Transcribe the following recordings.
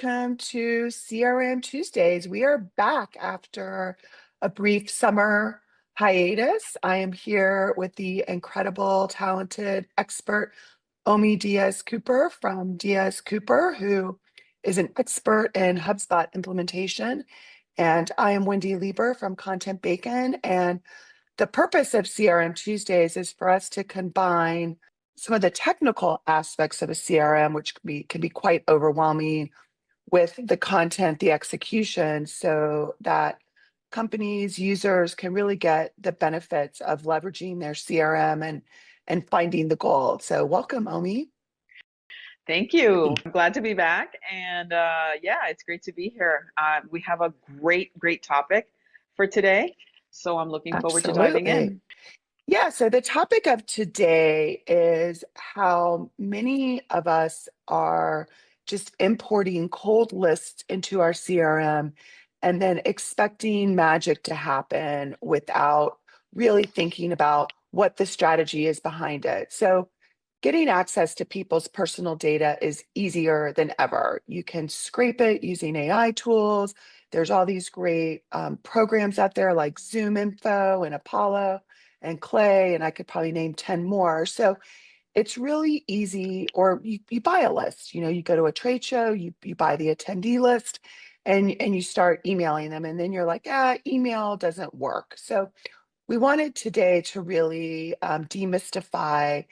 welcome to CRM Tuesdays. We are back after a brief summer hiatus. I am here with the incredible, talented expert Omi Diaz Cooper from Diaz Cooper, who is an expert in HubSpot implementation. And I am Wendy Lieber from Content Bacon. And the purpose of CRM Tuesdays is for us to combine some of the technical aspects of a CRM, which can be quite overwhelming, with the content, the execution, so that companies, users can really get the benefits of leveraging their CRM and finding the gold. So welcome, Omi. Thank you. I'm glad to be back. And yeah, it's great to be here. We have a great topic for today. So I'm looking forward to diving Absolutely. in. Yeah, so the topic of today is how many of us are just importing cold lists into our CRM and then expecting magic to happen without really thinking about what the strategy is behind it. So, getting access to people's personal data is easier than ever. You can scrape it using AI tools. There's all these great programs out there like Zoom Info and Apollo and Clay, and I could probably name 10 more. So it's really easy, or you buy a list. You go to a trade show, you buy the attendee list, and you start emailing them, and then you're like, email doesn't work. So we wanted today to really demystify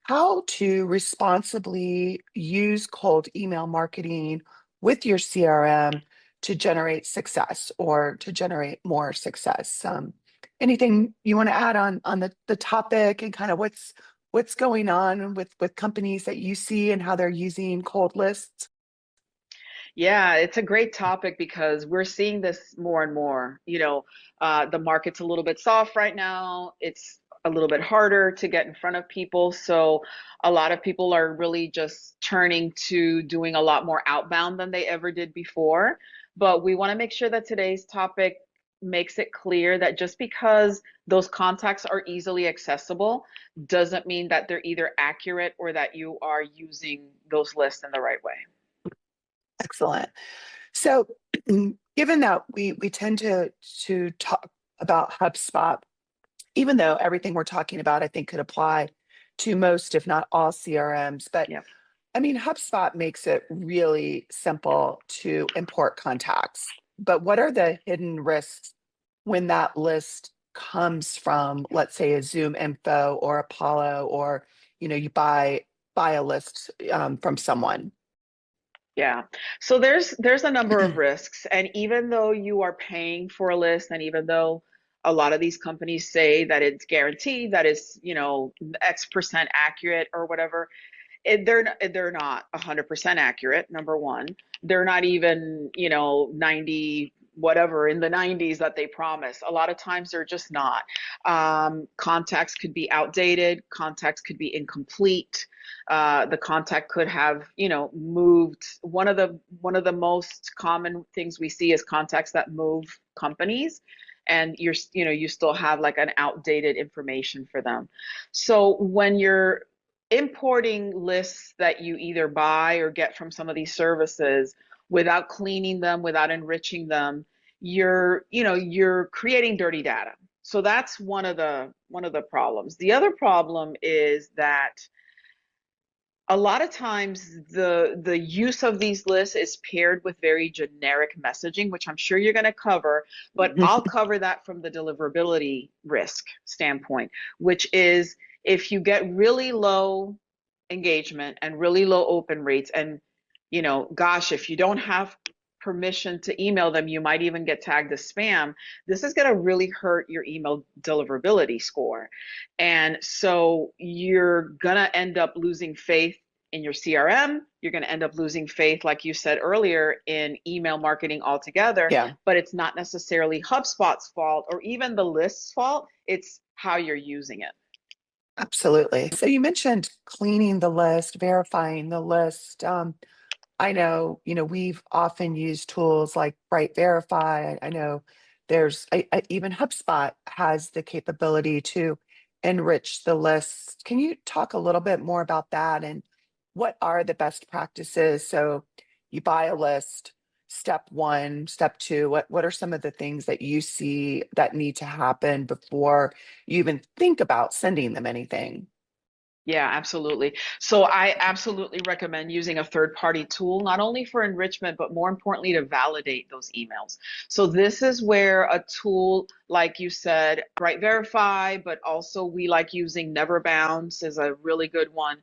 how to responsibly use cold email marketing with your CRM to generate success or to generate more success. Anything you want to add on the topic and kind of what's going on with companies that you see and how they're using cold lists? Yeah, it's a great topic because we're seeing this more and more. The market's a little bit soft right now. It's a little bit harder to get in front of people. So a lot of people are really just turning to doing a lot more outbound than they ever did before. But we want to make sure that today's topic makes it clear that just because those contacts are easily accessible doesn't mean that they're either accurate or that you are using those lists in the right way. Excellent. So, given that we tend to talk about HubSpot, even though everything we're talking about, I think, could apply to most, if not all, CRMs, but Yeah. I mean, HubSpot makes it really simple to import contacts. But what are the hidden risks when that list comes from, let's say, a Zoom Info or Apollo, or you buy a list from someone? Yeah. So there's a number of risks. And even though you are paying for a list, and even though a lot of these companies say that it's guaranteed, that is, X% accurate or whatever, they're not 100% accurate, number one. They're not even, 90 whatever in the 90s that they promise. A lot of times they're just not. Contacts could be outdated, contacts could be incomplete. The contact could have, moved. One of the most common things we see is contacts that move companies, and you still have like an outdated information for them. So when you're importing lists that you either buy or get from some of these services without cleaning them, without enriching them, you're creating dirty data. So that's one of the problems. The other problem is that a lot of times the use of these lists is paired with very generic messaging, which I'm sure you're going to cover, but I'll cover that from the deliverability risk standpoint, which is if you get really low engagement and really low open rates, and gosh, if you don't have permission to email them, you might even get tagged as spam. This is going to really hurt your email deliverability score. And so you're going to end up losing faith in your CRM. You're going to end up losing faith, like you said earlier, in email marketing altogether. Yeah, But it's not necessarily HubSpot's fault or even the list's fault. It's how you're using it. absolutely. So you mentioned cleaning the list, verifying the list. I know, we've often used tools like Bright Verify. I know even HubSpot has the capability to enrich the list. Can you talk a little bit more about that and what are the best practices so you buy a list, step one, step two, what are some of the things that you see that need to happen before you even think about sending them anything? Yeah, absolutely. So I absolutely recommend using a third-party tool, not only for enrichment, but more importantly, to validate those emails. So this is where a tool, like you said, Bright Verify, but also we like using Never Bounce is a really good one.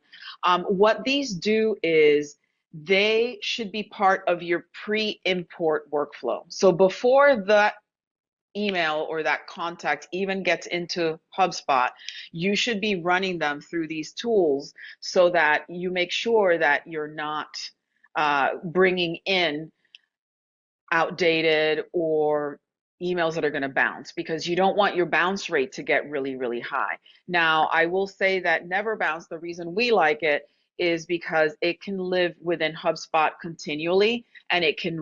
What these do is they should be part of your pre-import workflow. So before the email or that contact even gets into HubSpot, you should be running them through these tools so that you make sure that you're not bringing in outdated or emails that are going to bounce, because you don't want your bounce rate to get really, really high. Now, I will say that Never Bounce, the reason we like it is because it can live within HubSpot continually, and it can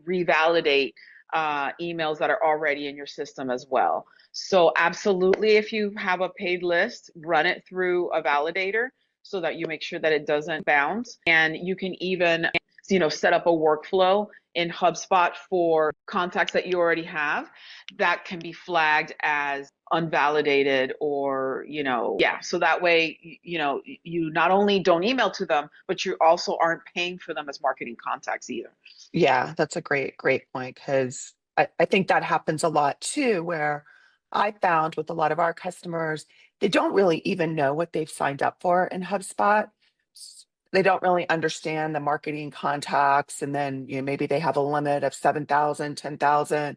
revalidate emails that are already in your system as well. So absolutely, if you have a paid list, run it through a validator so that you make sure that it doesn't bounce. And you can even, set up a workflow in HubSpot for contacts that you already have that can be flagged as unvalidated, or, yeah. So that way, you not only don't email to them, but you also aren't paying for them as marketing contacts either. Yeah, that's a great point because I think that happens a lot too, where I found with a lot of our customers, they don't really even know what they've signed up for in HubSpot. They don't really understand the marketing contacts, and then maybe they have a limit of 7,000, 10,000,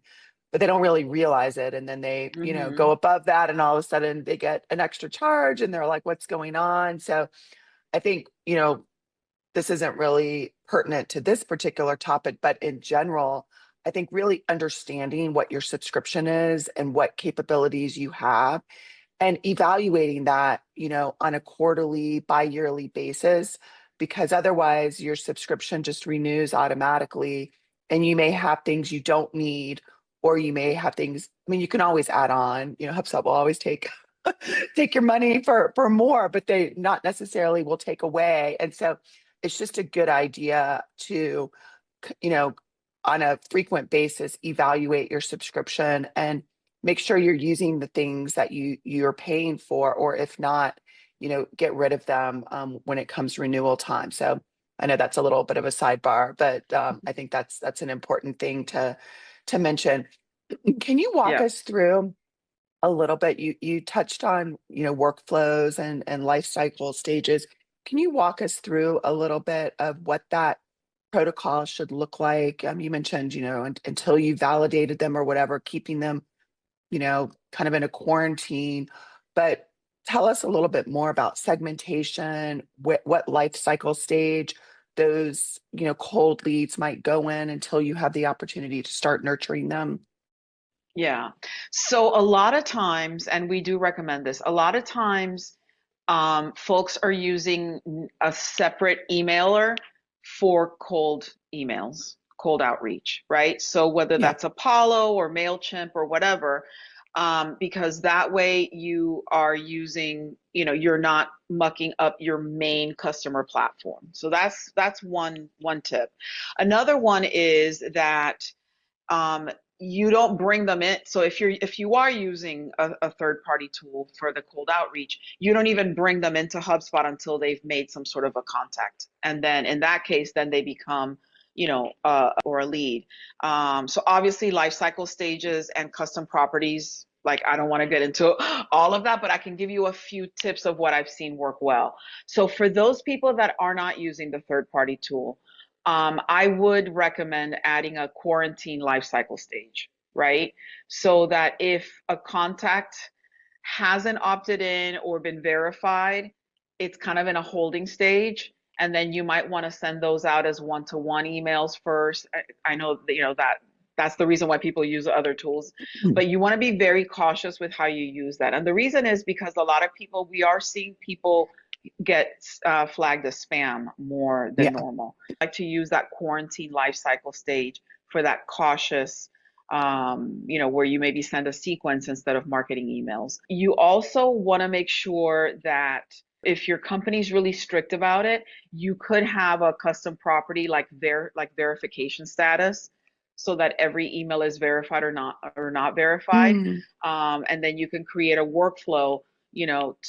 but they don't really realize it. And then they, go Hmm. above that, and all of a sudden they get an extra charge, and they're like, what's going on? So I think, this isn't really pertinent to this particular topic, but in general, I think really understanding what your subscription is and what capabilities you have and evaluating that, on a quarterly, bi-yearly basis, because otherwise your subscription just renews automatically and you may have things you don't need, or you may have things, I mean, you can always add on, HubSpot will always take take your money for more, but they not necessarily will take away. And so it's just a good idea to, you know, on a frequent basis, evaluate your subscription and make sure you're using the things that you're paying for, or if not, get rid of them when it comes renewal time. So I know that's a little bit of a sidebar, but I think that's an important thing to mention. Can you walk Yeah. us through a little bit? You touched on, workflows and life cycle stages. Can you walk us through a little bit of what that protocol should look like? You mentioned, until you validated them or whatever, keeping them, kind of in a quarantine. But tell us a little bit more about segmentation, what life cycle stage those, cold leads might go in until you have the opportunity to start nurturing them. Yeah. So a lot of times, and we do recommend this, a lot of times folks are using a separate emailer for cold emails, cold outreach, right? So whether Yeah. that's Apollo or MailChimp or whatever, because that way you are using, you're not mucking up your main customer platform. So that's one tip. Another one is that um, you don't bring them in. So if you are using a third party tool for the cold outreach, you don't even bring them into HubSpot until they've made some sort of a contact, and then in that case, then they become, or a lead. So obviously, life cycle stages and custom properties. Like, I don't want to get into all of that, but I can give you a few tips of what I've seen work well. So for those people that are not using the third party tool, I would recommend adding a quarantine life cycle stage, right? So that if a contact hasn't opted in or been verified, it's kind of in a holding stage. And then you might want to send those out as one-to-one emails first. I know that, that's the reason why people use other tools, Mm. but you want to be very cautious with how you use that. And the reason is because a lot of people, we are seeing people get flagged as spam more than Yeah. normal. I like to use that quarantine life cycle stage for that cautious, where you maybe send a sequence instead of marketing emails. You also want to make sure that If your company's really strict about it, you could have a custom property like verification status so that every email is verified or not verified. Mm, And then you can create a workflow,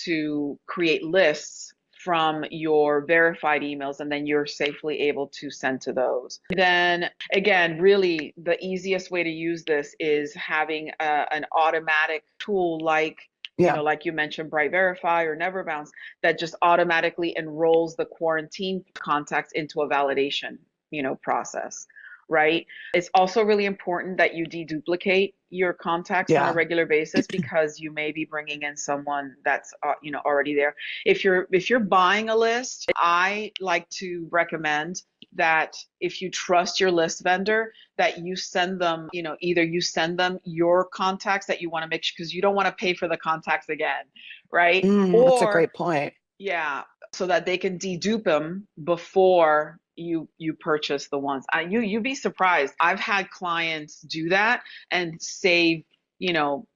to create lists from your verified emails, and then you're safely able to send to those. Then again, really the easiest way to use this is having an automatic tool yeah. like you mentioned, Bright Verify or Never Bounce, that just automatically enrolls the quarantine contacts into a validation, process, right? It's also really important that you deduplicate your contacts on a Yeah. regular basis because you may be bringing in someone that's already there. If you're buying a list, I like to recommend that if you trust your list vendor, that you send them, either you send them your contacts that you want to make sure, because you don't want to pay for the contacts again, right? That's a Or great point. yeah, so that they can dedupe them before you purchase the ones. You'd be surprised. I've had clients do that and save, you know,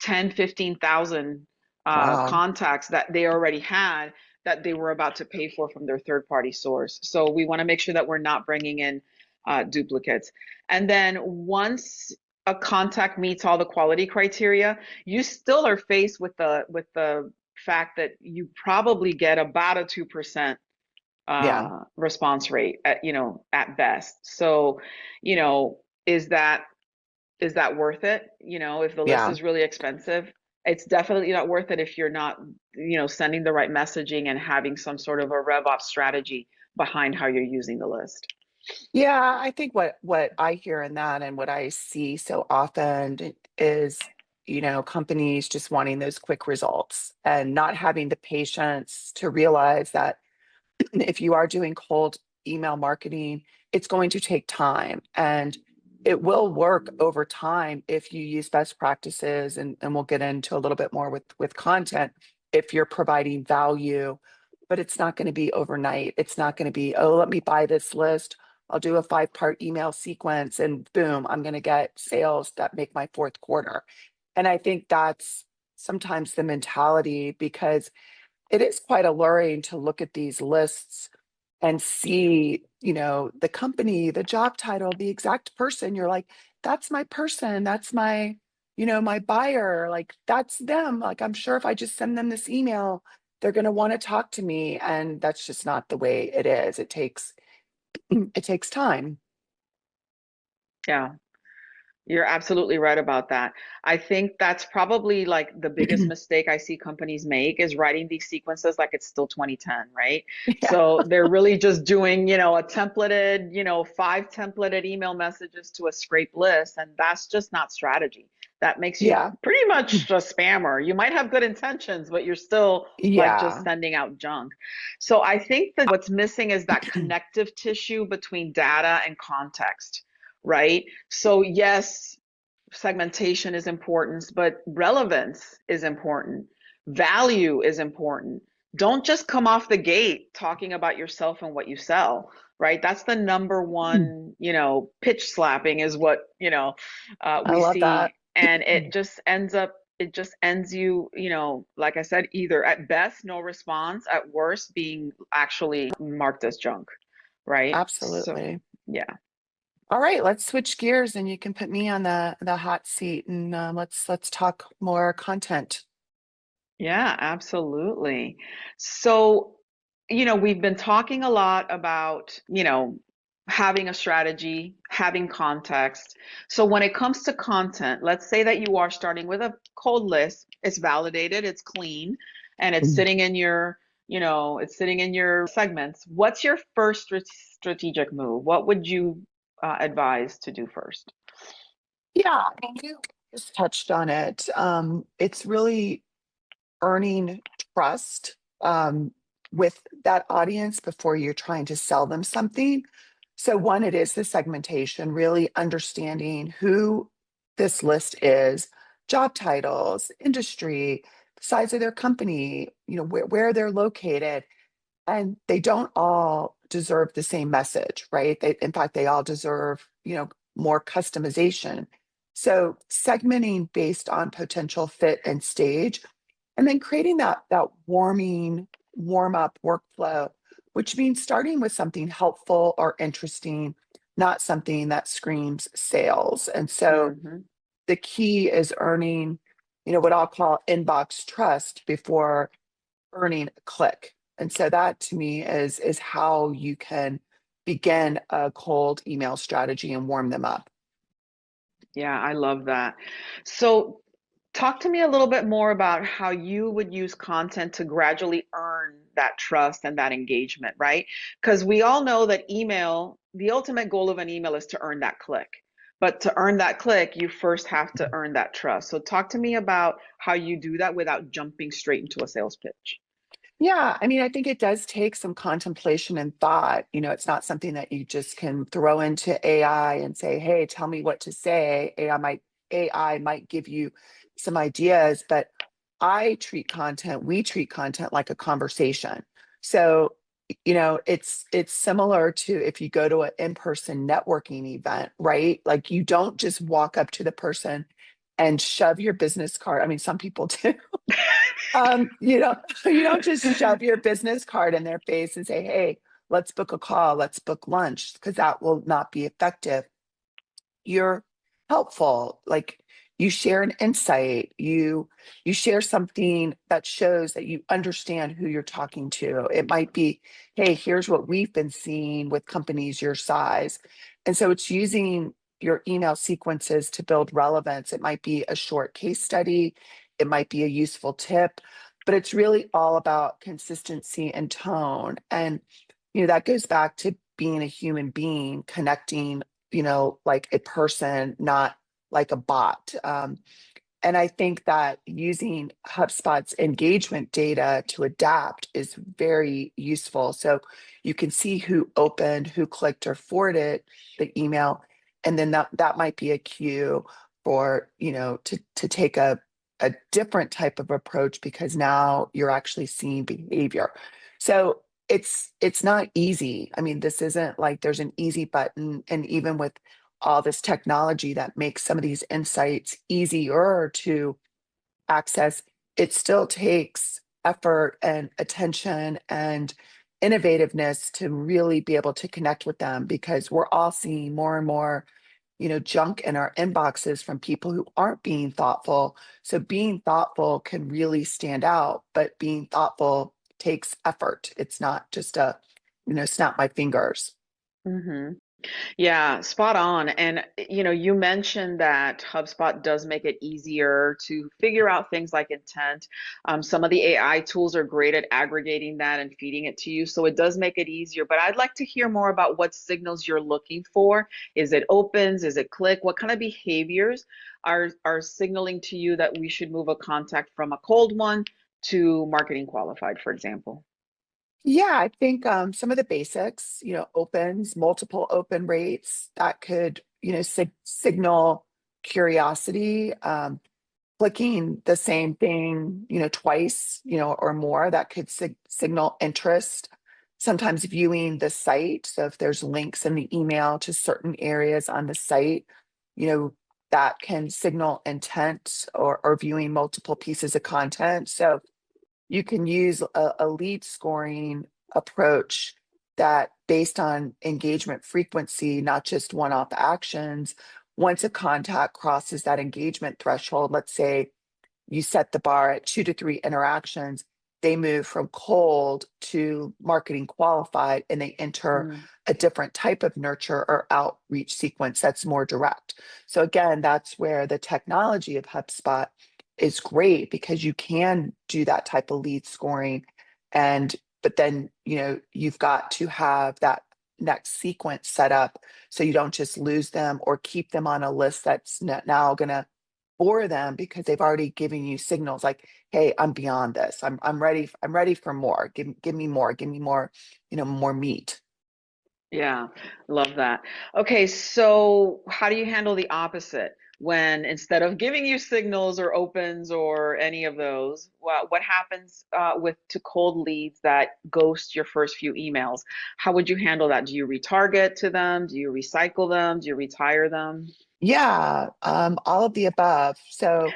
10, 15,000 Wow. contacts that they already had that they were about to pay for from their third party source. So we want to make sure that we're not bringing in duplicates. And then once a contact meets all the quality criteria, you still are faced with the fact that you probably get about a 2% Yeah. response rate at best. So, is that worth it? If the list Yeah. is really expensive, it's definitely not worth it if you're not, sending the right messaging and having some sort of a rev op strategy behind how you're using the list. Yeah, I think what I hear in that and what I see so often is, companies just wanting those quick results and not having the patience to realize that if you are doing cold email marketing, it's going to take time and it will work over time if you use best practices and we'll get into a little bit more with content if you're providing value, but it's not going to be overnight. It's not going to be, oh, let me buy this list. I'll do a 5-part email sequence and boom, I'm going to get sales that make my fourth quarter. And I think that's sometimes the mentality because it is quite alluring to look at these lists and see, the company, the job title, the exact person. You're like, that's my person. That's my, my buyer. Like, that's them. Like, I'm sure if I just send them this email, they're going to want to talk to me. And that's just not the way it is. It takes time. Yeah. You're absolutely right about that. I think that's probably like the biggest mistake I see companies make is writing these sequences like it's still 2010, right? Yeah. So they're really just doing, a templated, 5 templated email messages to a scraped list, and that's just not strategy. That makes you Yeah. pretty much a spammer. You might have good intentions, but you're still like just Yeah. sending out junk. So I think that what's missing is that connective tissue between data and context, right? So yes, segmentation is important, but relevance is important. Value is important. Don't just come off the gate talking about yourself and what you sell, right? That's the number one, pitch slapping is what, I we love that. see. And it just ends you, like I said, either at best, no response, at worst, being actually marked as junk, right? So, Absolutely. yeah. All right, let's switch gears and you can put me on the hot seat and let's talk more content. Yeah, absolutely. So, we've been talking a lot about, having a strategy, having context. So when it comes to content, let's say that you are starting with a cold list, it's validated, it's clean, and it's Mm. sitting in it's sitting in your segments. What's your first strategic move? What would you advise to do first? Yeah, I mean, you just touched on it. It's really earning trust with that audience before you're trying to sell them something. So one, it is the segmentation, really understanding who this list is, job titles, industry, size of their company, where they're located. And they don't all deserve the same message, right? In fact, they all deserve, more customization. So segmenting based on potential fit and stage, and then creating that warming warm up workflow, which means starting with something helpful or interesting, not something that screams sales. And so Hmm. the key is earning, what I'll call inbox trust before earning a click. And so that to me is how you can begin a cold email strategy and warm them up. Yeah, I love that. So, talk to me a little bit more about how you would use content to gradually earn that trust and that engagement, right? Because we all know that email, the ultimate goal of an email is to earn that click. But to earn that click, you first have to earn that trust. So, talk to me about how you do that without jumping straight into a sales pitch. Yeah, I mean, I think it does take some contemplation and thought. It's not something that you just can throw into AI and say, "Hey, tell me what to say." AI might give you some ideas, but we treat content like a conversation. So, it's similar to if you go to an in-person networking event, right? Like you don't just walk up to the person and shove your business card. I mean, some people do. You don't just shove your business card in their face and say, "Hey, let's book a call, let's book lunch," because that will not be effective. You're helpful. Like you share an insight, you share something that shows that you understand who you're talking to. It might be, "Hey, here's what we've been seeing with companies your size." And so it's using your email sequences to build relevance. It might be a short case study, it might be a useful tip, but it's really all about consistency and tone. And that goes back to being a human being connecting, like a person, not like a bot. And I think that using HubSpot's engagement data to adapt is very useful. So you can see who opened, who clicked or forwarded the email. And then that might be a cue for, to take a different type of approach because now you're actually seeing behavior. So it's not easy. I mean, this isn't like there's an easy button. And even with all this technology that makes some of these insights easier to access, it still takes effort and attention and innovativeness to really be able to connect with them because we're all seeing more and more, junk in our inboxes from people who aren't being thoughtful. So being thoughtful can really stand out, but being thoughtful takes effort. It's not just snap my fingers. Hmm. Yeah, spot on. And you mentioned that HubSpot does make it easier to figure out things like intent. Some of the AI tools are great at aggregating that and feeding it to you, so it does make it easier. But I'd like to hear more about what signals you're looking for. Is it opens? Is it click? What kind of behaviors are signaling to you that we should move a contact from a cold one to marketing qualified, for example? Yeah, I think some of the basics, opens, multiple open rates that could, signal curiosity. Clicking the same thing, twice, or more, that could signal interest. Sometimes viewing the site. So if there's links in the email to certain areas on the site, you know, that can signal intent or viewing multiple pieces of content. So you can use a lead scoring approach that based on engagement frequency, not just one-off actions. Once a contact crosses that engagement threshold, let's say you set the bar at 2 to 3 interactions, they move from cold to marketing qualified and they enter Mm, a different type of nurture or outreach sequence that's more direct. So again, that's where the technology of HubSpot is great because you can do that type of lead scoring. And but then you've got to have that next sequence set up so you don't just lose them or keep them on a list that's now going to bore them because they've already given you signals like, "Hey, I'm beyond this. I'm ready for more. Give me more. Give me more, more meat." yeah, love that. Okay, so how do you handle the opposite when instead of giving you signals or opens or any of those, what happens with to cold leads that ghost your first few emails? How would you handle that? Do you retarget to them? Do you recycle them? Do you retire them? Yeah, all of the above. So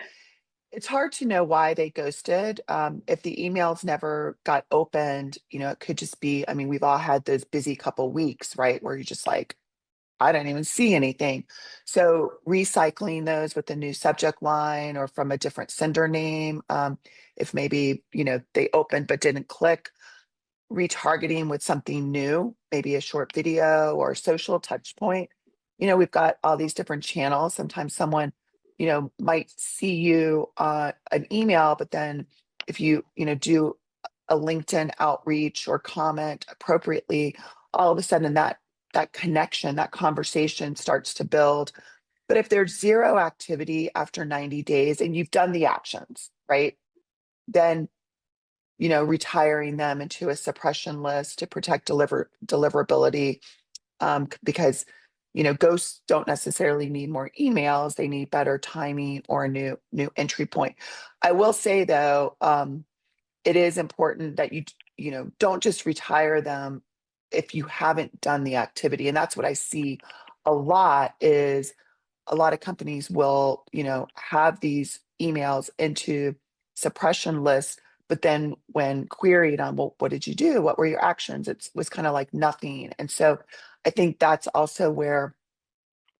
It's hard to know why they ghosted. If the emails never got opened, it could just be, I mean, we've all had those busy couple weeks, right? Where you're just like, I don't even see anything. So recycling those with a new subject line or from a different sender name. If maybe, they opened but didn't click, retargeting with something new, maybe a short video or social touch point. We've got all these different channels. Sometimes someone, might see you an email, but then if you, do a LinkedIn outreach or comment appropriately, all of a sudden that connection, that conversation starts to build. But if there's zero activity after 90 days and you've done the actions, right? Then retiring them into a suppression list to protect deliverability, because ghosts don't necessarily need more emails; they need better timing or a new entry point. I will say though, it is important that you don't just retire them if you haven't done the activity, and that's what I see a lot is a lot of companies will, have these emails into suppression lists, but then when queried on, well, what did you do? What were your actions? It was kind of like nothing. And so I think that's also where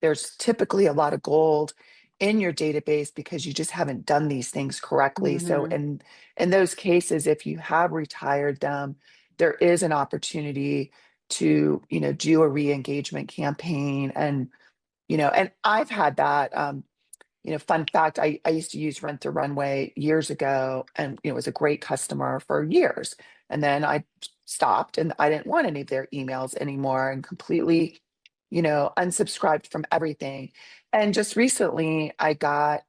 there's typically a lot of gold in your database because you just haven't done these things correctly. So Hmm. in those cases, if you have retired them, there is an opportunity to, do a re-engagement campaign and I've had that. Fun fact, I used to use Rent the Runway years ago, and it was a great customer for years. And then I stopped and I didn't want any of their emails anymore and completely, unsubscribed from everything. And just recently I got,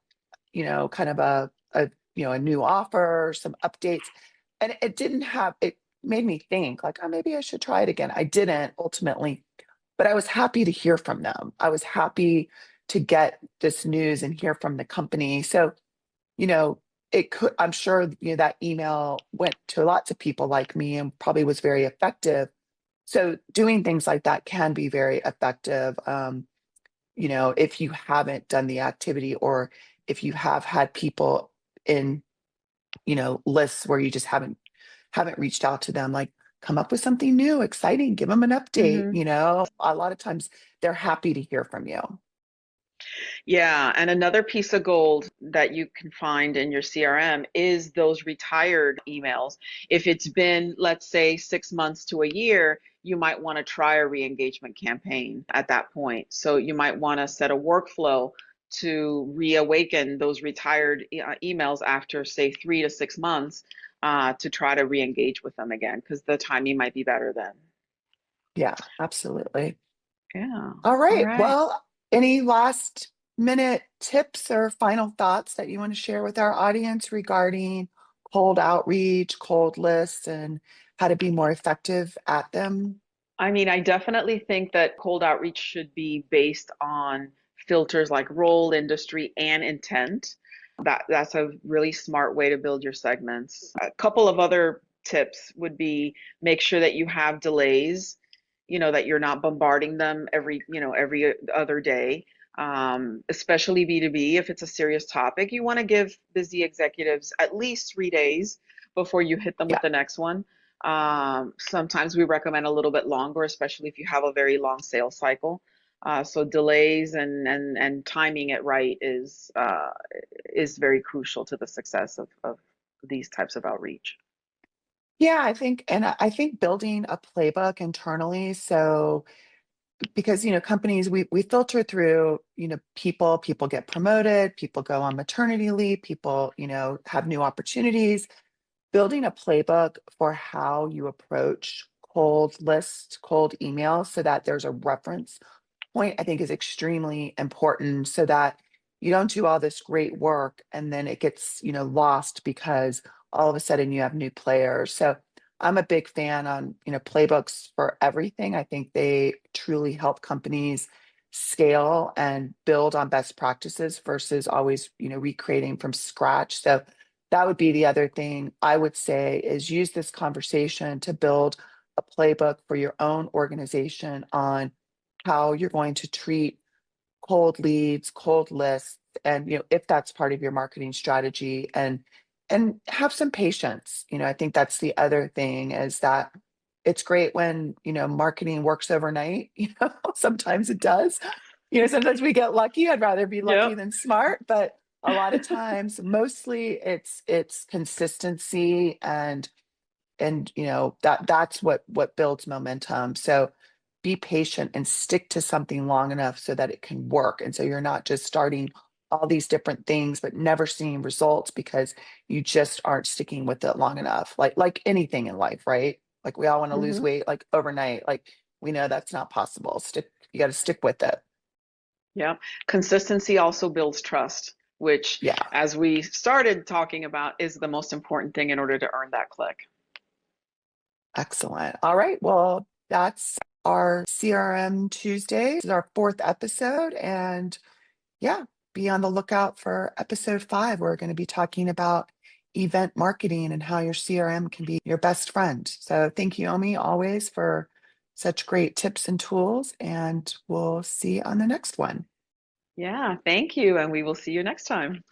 kind of a new offer, some updates, and it made me think like, oh, maybe I should try it again. I didn't ultimately, but I was happy to hear from them. I was happy to get this news and hear from the company. So, you know, I'm sure, that email went to lots of people like me and probably was very effective. So doing things like that can be very effective. If you haven't done the activity or if you have had people in, lists where you just haven't reached out to them, like come up with something new, exciting, give them an update, Hmm. a lot of times they're happy to hear from you. Yeah, and another piece of gold that you can find in your CRM is those retired emails. If it's been, let's say, 6 months to a year, you might want to try a re-engagement campaign at that point. So you might want to set a workflow to reawaken those retired emails after, say, 3 to 6 months, to try to re-engage with them again, because the timing might be better then. Yeah, absolutely. Yeah. All All right. right. Well, any last minute tips or final thoughts that you want to share with our audience regarding cold outreach, cold lists, and how to be more effective at them? I mean, I definitely think that cold outreach should be based on filters like role, industry, and intent. That's a really smart way to build your segments. A couple of other tips would be make sure that you have delays, that you're not bombarding them every other day. Especially B2B, if it's a serious topic, you want to give busy executives at least 3 days before you hit them with Yeah. the next one. Sometimes we recommend a little bit longer, especially if you have a very long sales cycle. So delays and timing it right is very crucial to the success of these types of outreach. Yeah, I think building a playbook internally. So because, companies, we filter through, people get promoted, people go on maternity leave, people, have new opportunities. Building a playbook for how you approach cold lists, cold emails so that there's a reference point, I think is extremely important so that you don't do all this great work and then it gets, lost because all of a sudden you have new players. So I'm a big fan on, playbooks for everything. I think they truly help companies scale and build on best practices versus always, recreating from scratch. So that would be the other thing I would say is use this conversation to build a playbook for your own organization on how you're going to treat cold leads, cold lists, and if that's part of your marketing strategy, and have some patience. I think that's the other thing, is that it's great when, marketing works overnight. Sometimes it does. Sometimes we get lucky. I'd rather be lucky Yep. than smart, but a lot of times, mostly it's consistency, and that's what builds momentum. So be patient and stick to something long enough so that it can work, and so you're not just starting all these different things but never seeing results because you just aren't sticking with it long enough, like anything in life, right? Like we all want to lose Hmm. weight like overnight. Like we know that's not possible. You got to stick with it. Yep. Consistency also builds trust, which, Yeah. as we started talking about, is the most important thing in order to earn that click. Excellent. All right. Well, that's our CRM Tuesday. This is our fourth episode. And yeah, be on the lookout for episode 5. We're going to be talking about event marketing and how your CRM can be your best friend. So thank you, Omi, always for such great tips and tools. And we'll see you on the next one. Yeah, thank you. And we will see you next time.